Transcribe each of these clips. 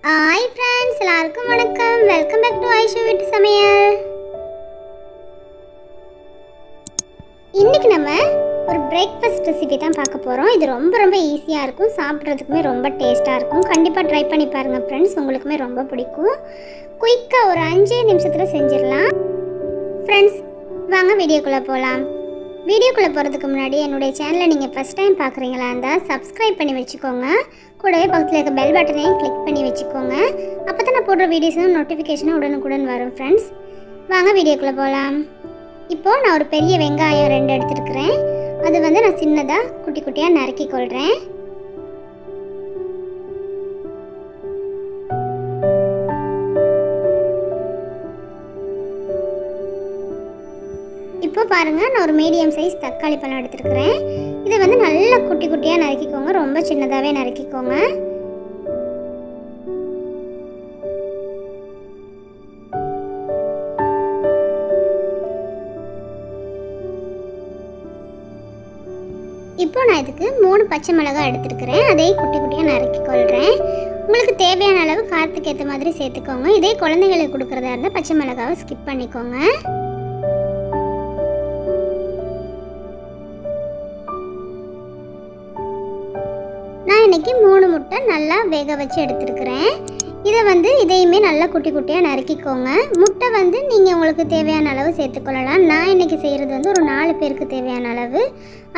Hi friends, எல்லாருக்கும் வணக்கம். Welcome back to Aishu வீட்டு சமையல். இன்னைக்கு நம்ம ஒரு பிரேக்ஃபாஸ்ட் ரெசிபி தான் பார்க்க போகிறோம். இது ரொம்ப ஈஸியாக இருக்கும், சாப்பிட்றதுக்குமே ரொம்ப டேஸ்ட்டாக இருக்கும். கண்டிப்பாக ட்ரை பண்ணி பாருங்கள் ஃப்ரெண்ட்ஸ், உங்களுக்குமே ரொம்ப பிடிக்கும். குயிக்காக ஒரு 5 நிமிஷத்தில் செஞ்சிடலாம். ஃப்ரெண்ட்ஸ், வாங்க வீடியோக்குள்ளே போகலாம். வீடியோக்குள்ளே போகிறதுக்கு முன்னாடி என்னுடைய சேனலை நீங்கள் ஃபஸ்ட் டைம் பார்க்குறீங்களா இருந்தால் சப்ஸ்கிரைப் பண்ணி வச்சுக்கோங்க. கூடவே பக்கத்தில் இருக்க பெல் பட்டனையும் கிளிக் பண்ணி வச்சுக்கோங்க. அப்போ தான் நான் போடுற வீடியோஸும் நோட்டிஃபிகேஷனும் உடனுக்குடன் வரும். ஃப்ரெண்ட்ஸ், வாங்க வீடியோக்குள்ளே போகலாம். இப்போது நான் ஒரு பெரிய வெங்காயம் 2 எடுத்துருக்கிறேன். அது நான் சின்னதாக குட்டி குட்டியாக நறுக்கி கொள்கிறேன். இப்போ பாருங்கள், நான் ஒரு மீடியம் சைஸ் தக்காளி பழம் எடுத்துருக்கிறேன். இதை நல்லா குட்டி குட்டியாக நறுக்கிக்கோங்க, ரொம்ப சின்னதாகவே நறுக்கிக்கோங்க. இப்போ நான் இதுக்கு 3 பச்சை மிளகாய் எடுத்துருக்கிறேன். அதையும் குட்டி குட்டியாக நறுக்கி கொள்கிறேன். உங்களுக்கு தேவையான அளவு காரத்துக்கு ஏற்ற மாதிரி சேர்த்துக்கோங்க. இதே குழந்தைங்களுக்கு கொடுக்குறதா இருந்தால் பச்சை மிளகாவை ஸ்கிப் பண்ணிக்கோங்க. நான் இன்றைக்கி 3 முட்டை நல்லா வேக வச்சு எடுத்துருக்கிறேன். இதையுமே நல்லா குட்டி குட்டியாக நறுக்கிக்கோங்க. முட்டை நீங்கள் உங்களுக்கு தேவையான அளவு சேர்த்துக்கொள்ளலாம். நான் இன்றைக்கி செய்கிறது ஒரு 4 பேருக்கு தேவையான அளவு,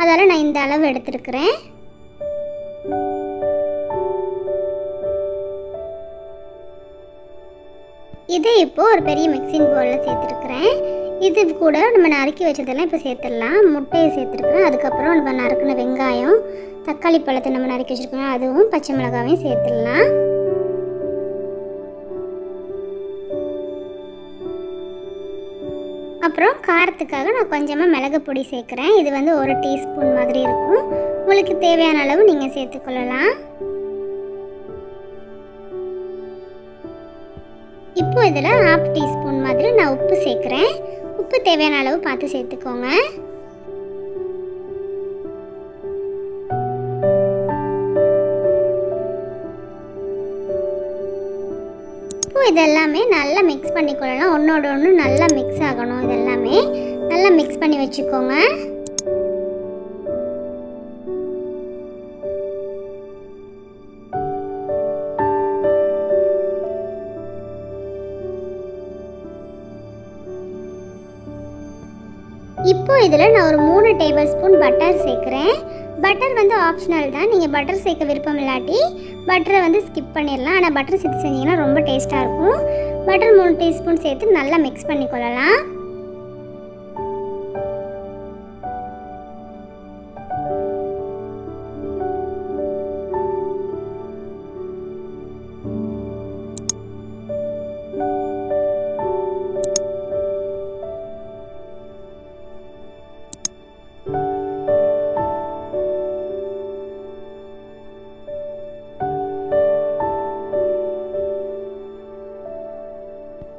அதால் நான் இந்த அளவு எடுத்துருக்கிறேன். இதை இப்போது ஒரு பெரிய மிக்சிங் பவுலில் சேர்த்துருக்கிறேன். இது கூட நம்ம நறுக்கி வச்சதெல்லாம் இப்போ சேர்த்துடலாம். முட்டையை சேர்த்துருக்குறேன். அதுக்கப்புறம் நம்ம நறுக்கின வெங்காயம், தக்காளி பழத்தை நம்ம நறுக்கி வச்சுருக்கோம், அதுவும் பச்சை மிளகாவையும் சேர்த்துடலாம். அப்புறம் காரத்துக்காக நான் கொஞ்சமாக மிளகு பொடி சேர்க்குறேன். இது 1 டீஸ்பூன் மாதிரி இருக்கும். உங்களுக்கு தேவையான அளவு நீங்கள் சேர்த்துக்கொள்ளலாம். இப்போ இதில் 1/2 டீஸ்பூன் மாதிரி நான் உப்பு சேர்க்குறேன். உப்பு தேவையான அளவு பார்த்து சேர்த்துக்கோங்க. இப்போ இதெல்லாமே நல்லா மிக்ஸ் பண்ணிக்கொள்ளலாம். ஒன்றோட ஒன்று நல்லா மிக்ஸ் ஆகணும். இதெல்லாமே நல்லா மிக்ஸ் பண்ணி வச்சுக்கோங்க. இப்போ இதில் நான் ஒரு 3 டேபிள் ஸ்பூன் பட்டர் சேர்க்குறேன். பட்டர் ஆப்ஷனல் தான். நீங்கள் பட்டர் சேர்க்க விருப்பம் இல்லாட்டி பட்டரை ஸ்கிப் பண்ணிடலாம். ஆனால் பட்டர் சேர்த்து செஞ்சிங்கன்னா ரொம்ப டேஸ்ட்டாக இருக்கும். பட்டர் 3 டீஸ்பூன் சேர்த்து நல்லா மிக்ஸ் பண்ணிக்கொள்ளலாம்.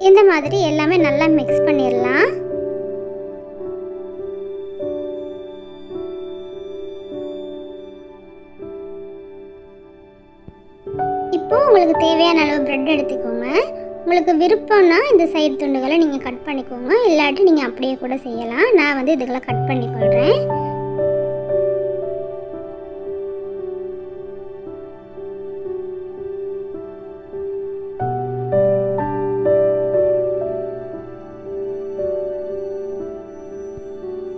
இந்த மாதிரி எல்லாமே நல்லா மிக்ஸ் பண்ணிடலாம். இப்போ உங்களுக்கு தேவையான அளவு பிரெட் எடுத்துக்கோங்க. உங்களுக்கு விருப்பம்னா இந்த சைடு துண்டுகளை நீங்கள் கட் பண்ணிக்கோங்க, இல்லாட்டி நீங்கள் அப்படியே கூட செய்யலாம். நான் இதுக்கெல்லாம் கட் பண்ணிக்கொள்கிறேன்.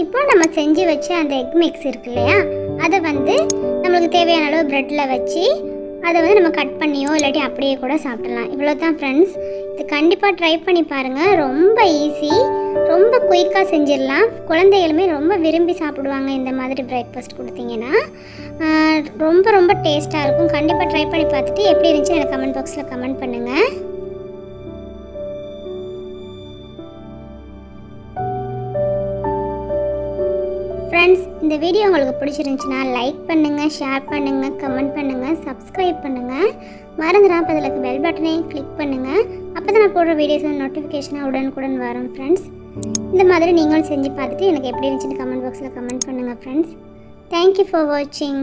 இப்போ நம்ம செஞ்சு வச்ச அந்த எக் மிக்ஸ் இருக்கு இல்லையா, அதை நம்மளுக்கு தேவையான அளவு ப்ரெட்டில் வச்சு அதை நம்ம கட் பண்ணியோ இல்லாட்டி அப்படியே கூட சாப்பிடலாம். இவ்வளோ தான் ஃப்ரெண்ட்ஸ். இது கண்டிப்பாக ட்ரை பண்ணி பாருங்கள். ரொம்ப ஈஸி, ரொம்ப குயிக்காக செஞ்சிடலாம். குழந்தைகளுமே ரொம்ப விரும்பி சாப்பிடுவாங்க. இந்த மாதிரி பிரேக்ஃபாஸ்ட் கொடுத்தீங்கன்னா ரொம்ப டேஸ்ட்டாக இருக்கும். கண்டிப்பாக ட்ரை பண்ணி பார்த்துட்டு எப்படி இருந்துச்சு எனக்கு கமெண்ட் பாக்ஸில் கமெண்ட் பண்ணுங்கள். ஃப்ரெண்ட்ஸ், இந்த வீடியோ உங்களுக்கு பிடிச்சிருந்துச்சுன்னா லைக் பண்ணுங்கள், ஷேர் பண்ணுங்கள், கமெண்ட் பண்ணுங்கள், சப்ஸ்கிரைப் பண்ணுங்கள். மறந்துடாம அதில் இருக்க பெல் பட்டனையும் கிளிக் பண்ணுங்கள். அப்போ தான் நான் போடுற வீடியோஸ் நோட்டிஃபிகேஷனாக உடனுக்குடன் வரும் ஃப்ரெண்ட்ஸ். இந்த மாதிரி நீங்களும் செஞ்சு பார்த்துட்டு எனக்கு எப்படி இருந்துச்சுன்னு கமெண்ட் பாக்ஸில் கமெண்ட் பண்ணுங்கள் ஃப்ரெண்ட்ஸ். தேங்க்யூ ஃபார் வாட்சிங்.